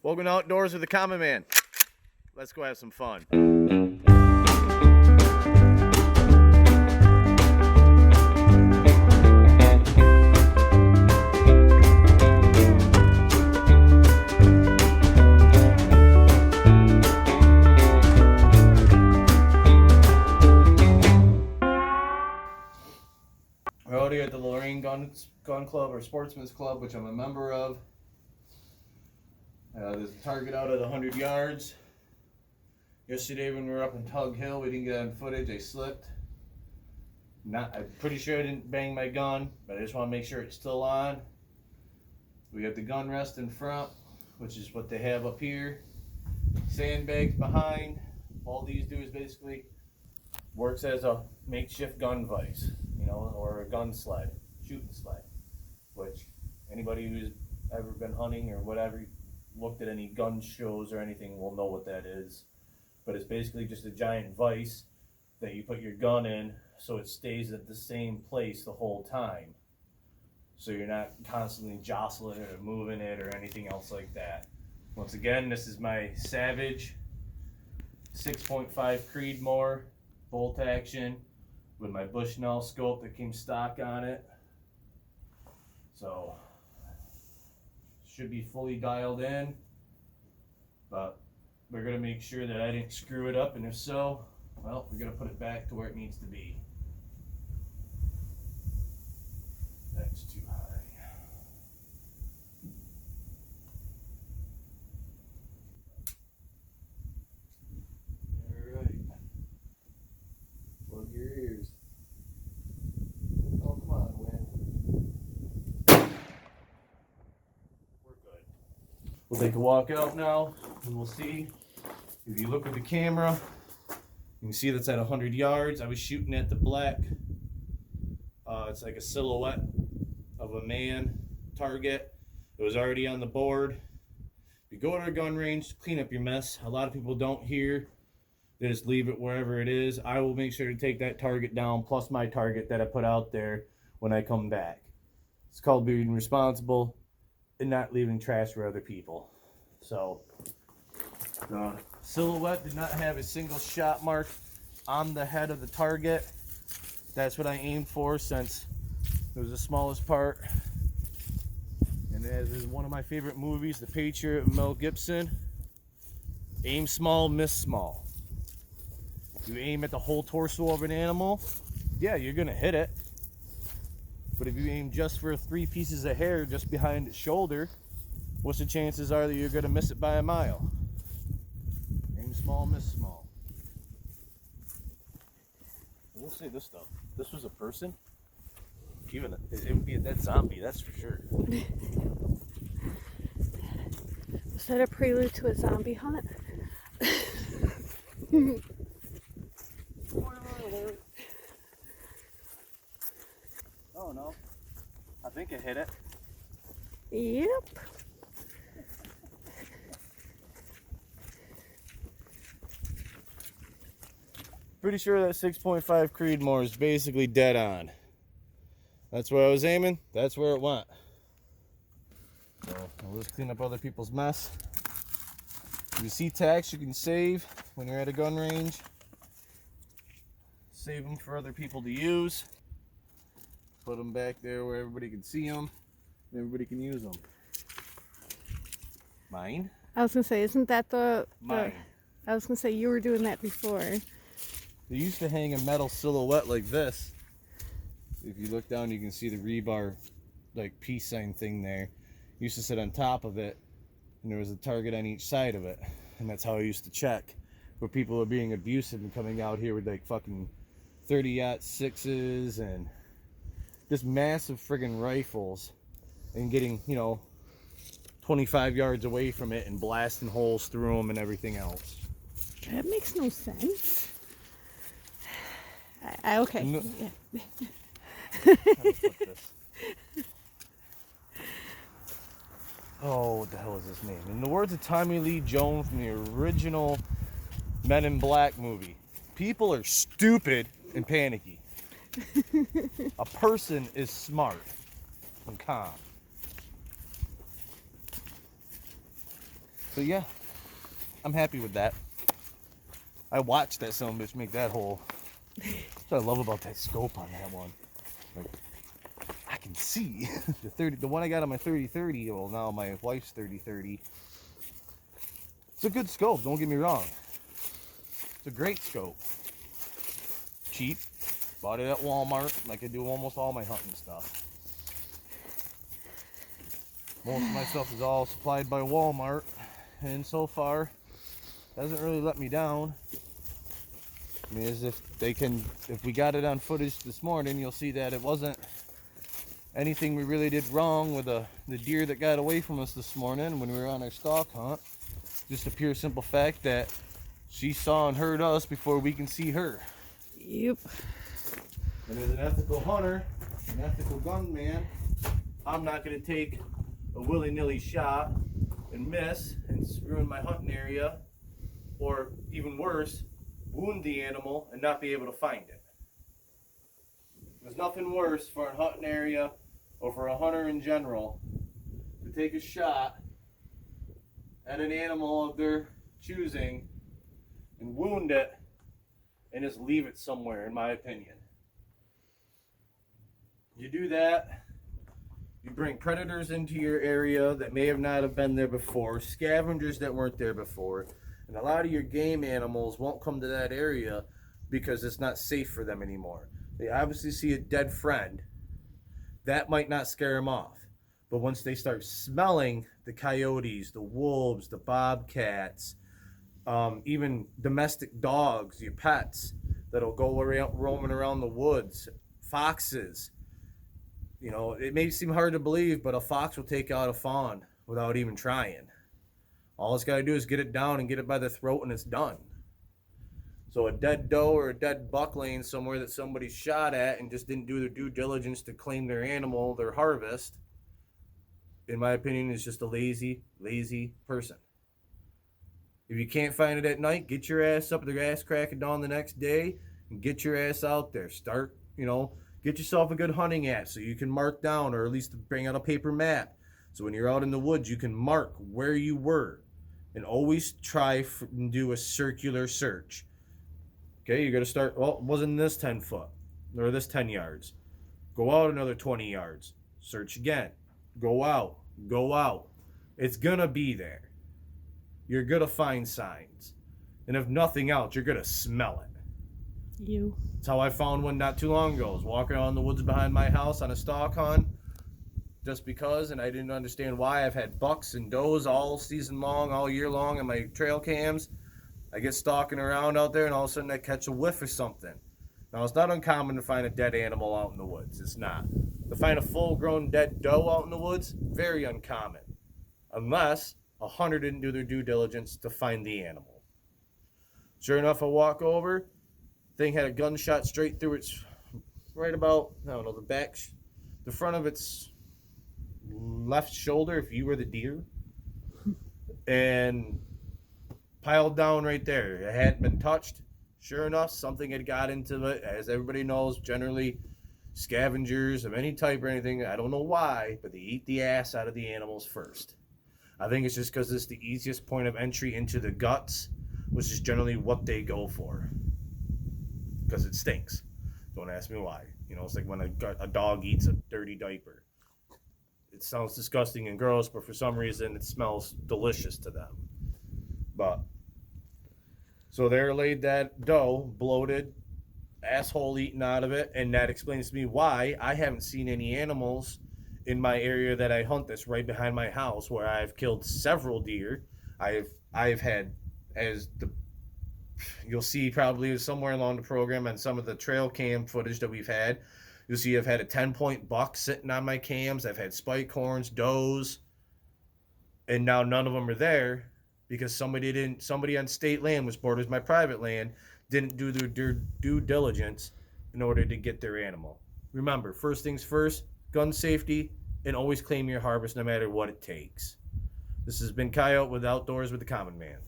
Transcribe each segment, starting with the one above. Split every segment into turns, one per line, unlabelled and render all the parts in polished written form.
Welcome to Outdoors with the Common Man. Let's go have some fun. We're out here at the Lorraine Gun Club or Sportsman's Club, which I'm a member of. There's a target out at 100 yards. Yesterday when we were up in Tug Hill, we didn't get on footage. I slipped. I'm pretty sure I didn't bang my gun, but I just want to make sure it's still on. We got the gun rest in front, which is what they have up here. Sandbags behind. All these do is basically works as a makeshift gun vise, or a gun sled, shooting sled, which anybody who's ever been hunting or whatever, looked at any gun shows or anything will know what that is. But it's basically just a giant vise that you put your gun in so it stays at the same place the whole time. So you're not constantly jostling it or moving it or anything else like that. Once again, this is my Savage 6.5 Creedmoor bolt action with my Bushnell scope that came stock on it. So should be fully dialed in, but we're going to make sure that I didn't screw it up, and if so, well, we're going to put it back to where it needs to be. That's too high. Alright. Plug your ears. Oh, come on, Win. We're good. We'll take a walk out now, and we'll see. If you look at the camera, you can see that's at 100 yards. I was shooting at the black. It's like a silhouette of a man target. It was already on the board. If you go to a gun range, clean up your mess. A lot of people don't here. They just leave it wherever it is. I will make sure to take that target down, plus my target that I put out there when I come back. It's called being responsible and not leaving trash for other people. So, the silhouette did not have a single shot mark on the head of the target. That's what I aimed for, since it was the smallest part. And as is one of my favorite movies, The Patriot with Mel Gibson, aim small, miss small. You aim at the whole torso of an animal, yeah, you're gonna hit it. But if you aim just for 3 pieces of hair just behind its shoulder, what's the chances are that you're gonna miss it by a mile? Aim small, miss small. I will say this though, if this was a person, it would be a dead zombie, that's for sure.
Was that a prelude to a zombie hunt?
Oh no, I think I hit it.
Yep.
Pretty sure that 6.5 Creedmoor is basically dead on. That's where I was aiming, that's where it went. So I'll just clean up other people's mess. If you see tags you can save when you're at a gun range, save them for other people to use. Put them back there where everybody can see them and everybody can use them. Mine?
I was gonna say, isn't that
Mine.
I was gonna say you were doing that before.
They used to hang a metal silhouette like this. If you look down, you can see the rebar, like peace sign thing there. Used to sit on top of it, and there was a target on each side of it, and that's how I used to check. Where people are being abusive and coming out here with like fucking 30-06s and just massive friggin' rifles, and getting 25 yards away from it and blasting holes through them and everything else.
That makes no sense. Okay.
No.
Yeah.
Oh, what the hell is his name? In the words of Tommy Lee Jones from the original Men in Black movie, people are stupid and panicky. A person is smart and calm. So yeah, I'm happy with that. I watched that son of a bitch make that hole. That's what I love about that scope on that one. Like, I can see the one I got on my 30-30. Well, now my wife's 30-30. It's a good scope. Don't get me wrong. It's a great scope. Cheap. Bought it at Walmart, like I do almost all my hunting stuff. Most of my stuff is all supplied by Walmart, and so far hasn't really let me down. I mean, as if we got it on footage this morning, you'll see that it wasn't anything we really did wrong with the deer that got away from us this morning when we were on our stalk hunt. Just a pure simple fact that she saw and heard us before we can see her.
Yep.
And as an ethical hunter, an ethical gunman, I'm not going to take a willy-nilly shot and miss and ruin my hunting area, or even worse, wound the animal and not be able to find it. There's nothing worse for a hunting area or for a hunter in general to take a shot at an animal of their choosing and wound it and just leave it somewhere, in my opinion. You do that, you bring predators into your area that may have not have been there before, scavengers that weren't there before, and a lot of your game animals won't come to that area because it's not safe for them anymore. They obviously see a dead friend. That might not scare them off. But once they start smelling the coyotes, the wolves, the bobcats, even domestic dogs, your pets that'll go around roaming around the woods, foxes. You know, it may seem hard to believe, but a fox will take out a fawn without even trying. All it's got to do is get it down and get it by the throat, and it's done. So a dead doe or a dead buck laying somewhere that somebody shot at and just didn't do their due diligence to claim their animal, their harvest, in my opinion, is just a lazy person. If you can't find it at night, get your ass up, their ass crack of dawn the next day, and get your ass out there. Start, get yourself a good hunting app so you can mark down, or at least bring out a paper map. So when you're out in the woods, you can mark where you were, and always try and do a circular search. Okay, you're going to start, well, it wasn't this 10 foot, or this 10 yards. Go out another 20 yards. Search again. Go out. It's going to be there. You're going to find signs. And if nothing else, you're going to smell it. That's how I found one not too long ago. I was walking around the woods behind my house on a stalk hunt, just because, and I didn't understand why. I've had bucks and does all season long, all year long on my trail cams. I get stalking around out there, and all of a sudden I catch a whiff or something. Now, it's not uncommon to find a dead animal out in the woods. It's not. To find a full-grown dead doe out in the woods, very uncommon. Unless a hunter didn't do their due diligence to find the animal. Sure enough, I walk over. Thing had a gunshot straight through its, right about, I don't know, the front of its left shoulder, if you were the deer. And piled down right there. It hadn't been touched. Sure enough, something had got into it. As everybody knows, generally scavengers of any type or anything, I don't know why, but they eat the ass out of the animals first. I think it's just because it's the easiest point of entry into the guts, which is generally what they go for. Because it stinks. Don't ask me why. It's like when a dog eats a dirty diaper. It sounds disgusting and gross, but for some reason it smells delicious to them. But so there laid that doe, bloated, asshole eaten out of it, and that explains to me why I haven't seen any animals in my area that I hunt that's right behind my house, where I've killed several deer. I've had, you'll see probably somewhere along the program on some of the trail cam footage that we've had, you'll see I've had a 10-point buck sitting on my cams. I've had spike horns, does, and now none of them are there. Because somebody on state land, which borders my private land, didn't do their due diligence in order to get their animal. Remember, first things first, gun safety, and always claim your harvest no matter what it takes. This has been Coyote with Outdoors with the Common Man.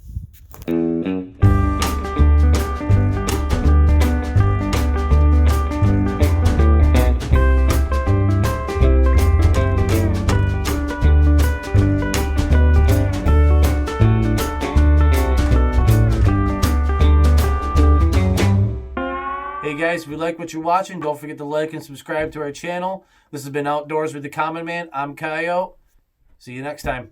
guys, if you like what you're watching, don't forget to like and subscribe to our channel. This has been Outdoors with the Common Man. I'm Coyote. See you next time.